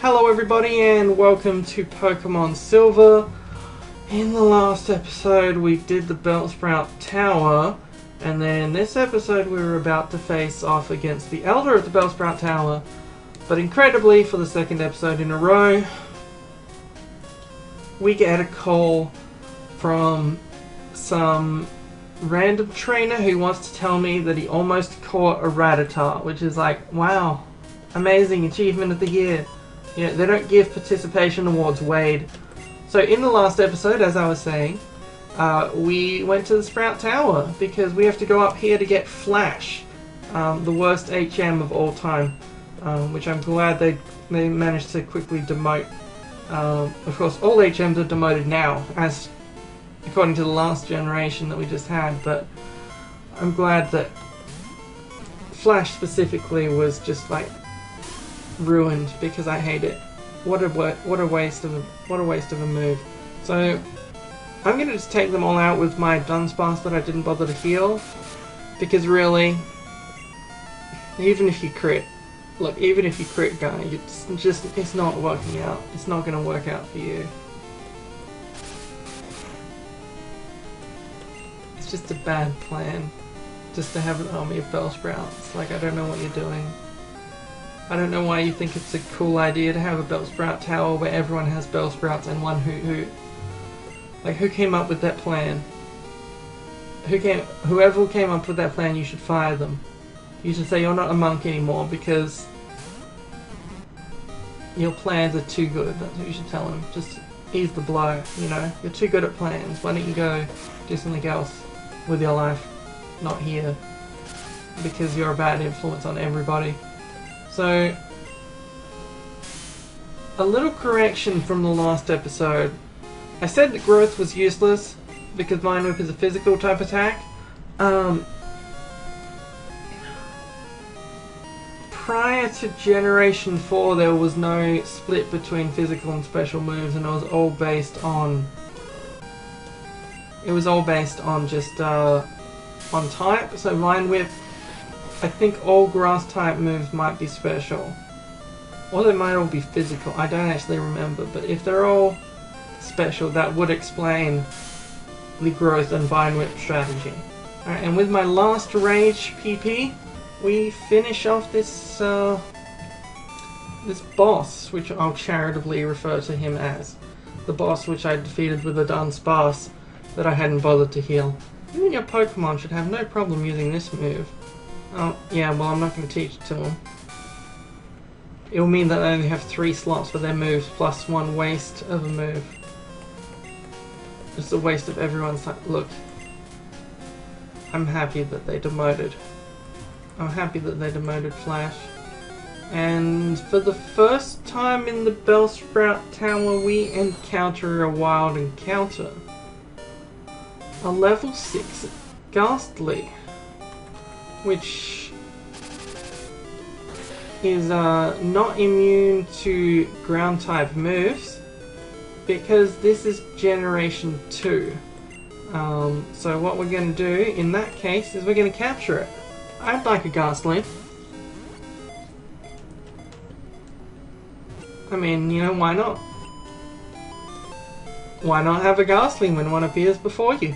Hello everybody and welcome to Pokemon Silver. In the last episode we did the Bellsprout Tower, and then this episode we were about to face off against the Elder of the Bellsprout Tower. But incredibly, for the second episode in a row, we get a call from some random trainer who wants to tell me that he almost caught a Rattata, which is like, wow, amazing achievement of the year. You know, they don't give participation awards, Wade. So in the last episode, as I was saying, we went to the Sprout Tower because we have to go up here to get Flash, the worst HM of all time, which I'm glad they managed to quickly demote. Of course, all HMs are demoted now, as according to the last generation that we just had, but I'm glad that Flash specifically was just like ruined because I hate it. What a waste of a move. So I'm gonna just take them all out with my Dunsparce that I didn't bother to heal, because really, even if you crit, look, even if you crit, guy, it's not working out. It's not gonna work out for you. It's just a bad plan, just to have an army of Bellsprouts. Like, I don't know what you're doing. I don't know why you think it's a cool idea to have a Bellsprout Tower where everyone has Bellsprouts and one Hoot. Like, who came up with that plan? Whoever came up with that plan, you should fire them. You should say you're not a monk anymore because your plans are too good. That's what you should tell them. Just ease the blow, you know? You're too good at plans. Why don't you go do something else with your life? Not here. Because you're a bad influence on everybody. So, a little correction from the last episode. I said that growth was useless because Vine Whip is a physical type attack. Prior to Generation 4 there was no split between physical and special moves, and it was all based on just on type. So Vine Whip, I think all grass type moves might be special, or they might all be physical. I don't actually remember, but if they're all special, that would explain the growth and Vine Whip strategy. Alright, and with my last Rage PP, we finish off this this boss, which I'll charitably refer to him as the boss, which I defeated with a Dunsparce that I hadn't bothered to heal. You and your Pokemon should have no problem using this move. Oh, yeah, well, I'm not going to teach it to them. It'll mean that they only have 3 slots for their moves, plus 1 waste of a move. Just a waste of everyone's time. Look, I'm happy that they demoted. I'm happy that they demoted Flash. And for the first time in the Bellsprout Tower, we encounter a wild encounter. A level 6 Gastly, which is not immune to ground type moves because this is Generation 2. So what we're going to do in that case is we're going to capture it. I'd like a Gastly. I mean, you know, why not? Why not have a Gastly when one appears before you?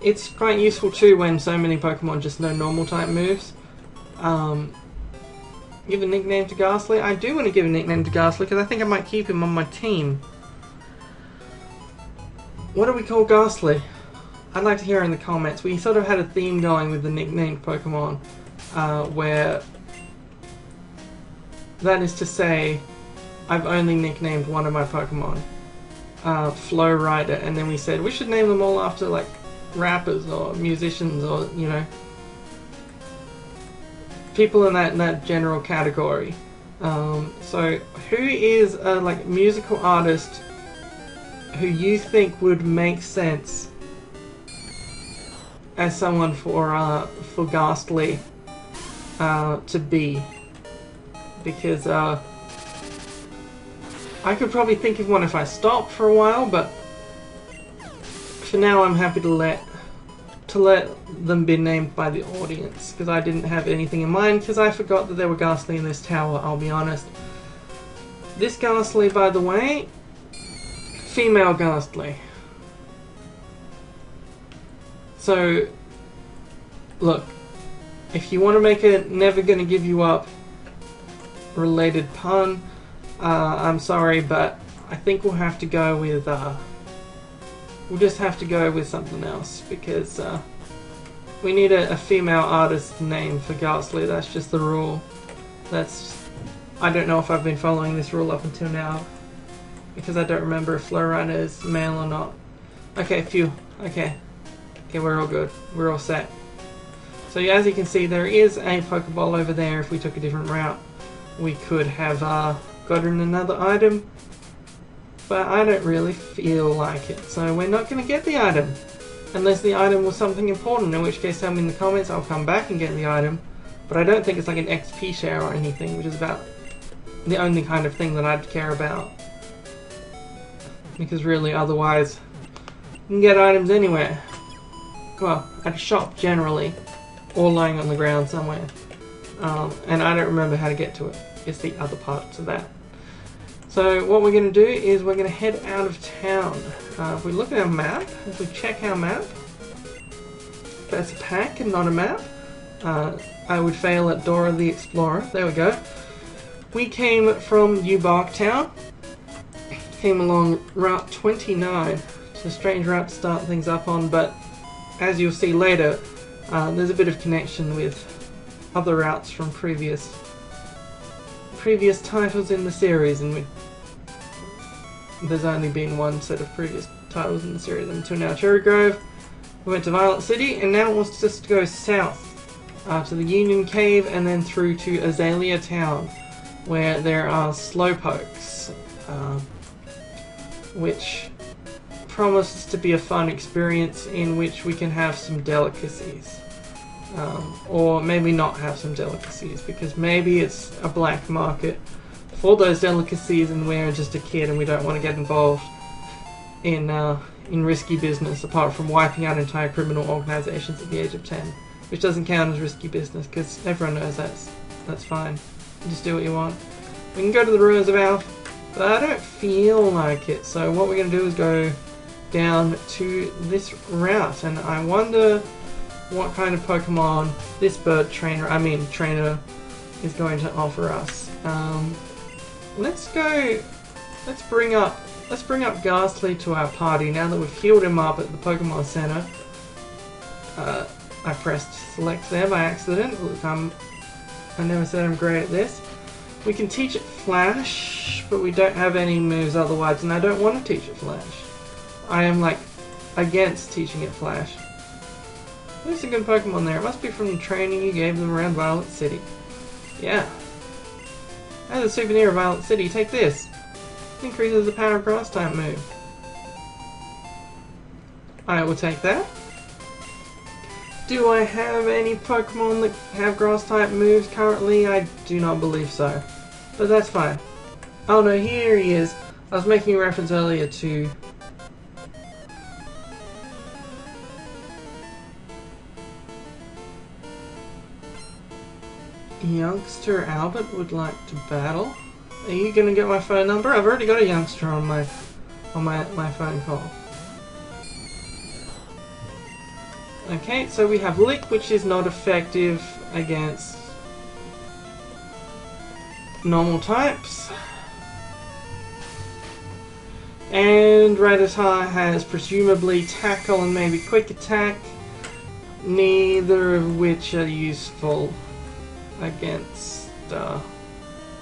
It's quite useful too when so many Pokemon just know normal type moves. Give a nickname to Gastly? I do want to give a nickname to Gastly because I think I might keep him on my team. What do we call Gastly? I'd like to hear in the comments. We sort of had a theme going with the nicknamed Pokemon, where that is to say, I've only nicknamed one of my Pokemon, Flow Rider, and then we said we should name them all after like rappers or musicians, or, you know, people in that general category. So who is a like musical artist who you think would make sense as someone for Gastly to be? Because I could probably think of one if I stopped for a while, but for now I'm happy to let them be named by the audience, because I didn't have anything in mind, because I forgot that there were Gastly in this tower, I'll be honest. This Gastly, by the way, female Gastly. So, look, if you want to make a never gonna give you up related pun, I'm sorry, but I think we'll have to go with, we'll just have to go with something else, because we need a female artist name for Gastly. That's just the rule. I don't know if I've been following this rule up until now, because I don't remember if Florina is male or not. Okay, phew. Okay, we're all good. We're all set. So as you can see, there is a Pokeball over there. If we took a different route, we could have gotten another item, but I don't really feel like it. So we're not going to get the item, unless the item was something important, in which case tell me in the comments, I'll come back and get the item. But I don't think it's like an XP share or anything, which is about the only kind of thing that I'd care about. Because really, otherwise, you can get items anywhere. Well, at a shop generally, or lying on the ground somewhere. And I don't remember how to get to it. It's the other part to that. So what we're going to do is we're going to head out of town. If we look at our map, if we check our map, that's a pack and not a map. I would fail at Dora the Explorer. There we go. We came from New Barktown. Came along Route 29. It's a strange route to start things up on, but as you'll see later, there's a bit of connection with other routes from previous titles in the series, and there's only been one set of previous titles in the series until now. Cherry Grove, we went to Violet City, and now it wants us to go south to the Union Cave and then through to Azalea Town, where there are Slowpokes, which promises to be a fun experience in which we can have some delicacies. Or maybe not have some delicacies, because maybe it's a black market for those delicacies and we're just a kid and we don't want to get involved in risky business, apart from wiping out entire criminal organizations at the age of 10, which doesn't count as risky business because everyone knows that's fine. You just do what you want. We can go to the Ruins of Alph, but I don't feel like it, so what we're going to do is go down to this route, and I wonder what kind of Pokemon this trainer is going to offer us. Let's bring up Gastly to our party now that we've healed him up at the Pokemon Center. I pressed select there by accident. Look, I never said I'm great at this. We can teach it Flash, but we don't have any moves otherwise, and I don't want to teach it Flash. I am like against teaching it Flash. There's a good Pokemon there. It must be from the training you gave them around Violet City. Yeah. As a souvenir of Violet City, take this. It increases the power of Grass type move. I will take that. Do I have any Pokemon that have Grass type moves currently? I do not believe so. But that's fine. Oh no, here he is. I was making a reference earlier to Youngster Albert would like to battle. Are you gonna get my phone number? I've already got a youngster on my phone call. Okay, so we have Lick, which is not effective against normal types. And Rattata has presumably Tackle and maybe Quick Attack, neither of which are useful against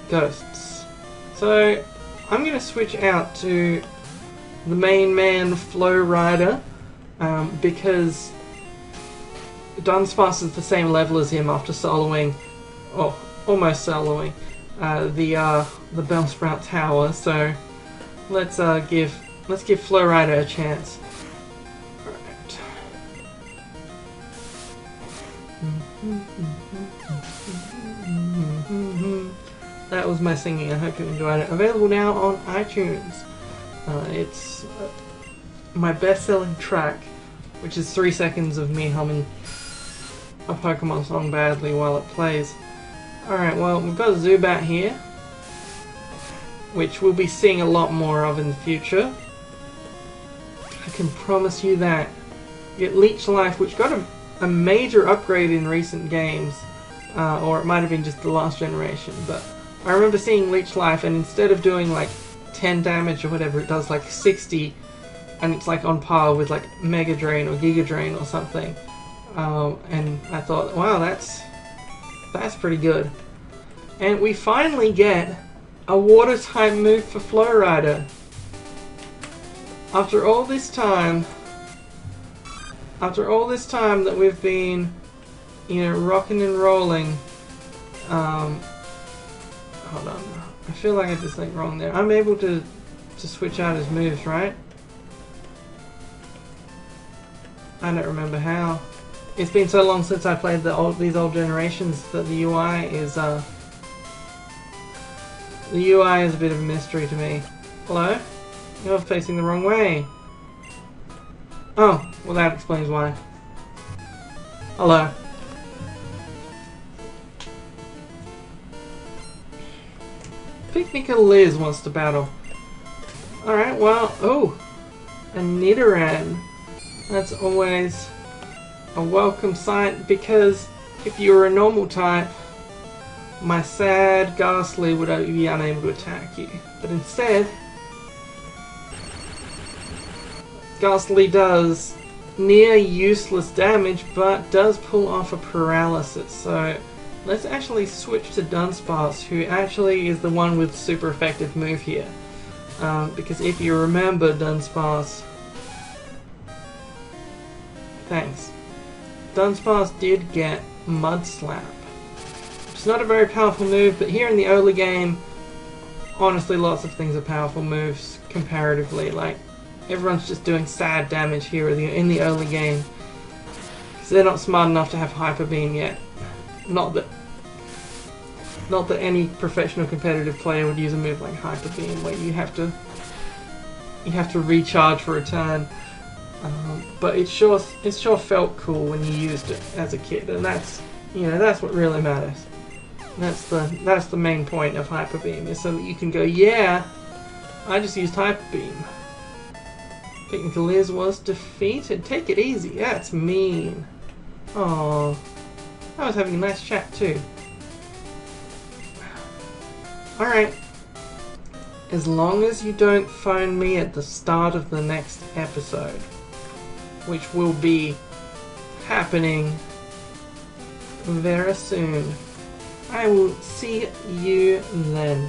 ghosts. So I'm going to switch out to the main man, Flow Rider, because Dunsparce is the same level as him after soloing, or almost soloing, the Bellsprout Tower. So let's give Flow Rider a chance. Alright. That was my singing. I hope you enjoyed it. Available now on iTunes. It's my best-selling track, which is 3 seconds of me humming a Pokemon song badly while it plays. Alright, well, we've got Zubat here. which we'll be seeing a lot more of in the future. I can promise you that. You get Leech Life, which got a major upgrade in recent games, or it might have been just the last generation, but I remember seeing Leech Life, and instead of doing like 10 damage or whatever, it does like 60, and it's like on par with like Mega Drain or Giga Drain or something. And I thought, wow, that's pretty good. And we finally get a water type move for Flow Rider. After all this time that we've been, you know, rocking and rolling, hold on, I feel like I did something wrong there. I'm able to switch out his moves, right? I don't remember how. It's been so long since I played these old generations that the UI is a bit of a mystery to me. Hello? You're facing the wrong way. Oh, well that explains why. Hello. Picnicker Liz wants to battle. Alright, well, oh! A Nidoran. That's always a welcome sight, because if you were a normal type, my sad Gastly would be unable to attack you. But instead, Gastly does near useless damage, but does pull off a paralysis. So let's actually switch to Dunsparce, who actually is the one with super effective move here. Because if you remember Dunsparce... Thanks. Dunsparce did get Mud Slap. It's not a very powerful move, but here in the early game, honestly, lots of things are powerful moves comparatively. Like, everyone's just doing sad damage here in the early game, because they're not smart enough to have Hyper Beam yet. Not that any professional competitive player would use a move like Hyper Beam, where you have to recharge for a turn. But it sure felt cool when you used it as a kid, and that's what really matters. That's the main point of Hyper Beam, is so that you can go, yeah, I just used Hyper Beam. Picnicker Liz was defeated. Take it easy. That's mean. Oh, I was having a nice chat too. Alright. As long as you don't phone me at the start of the next episode, which will be happening very soon, I will see you then.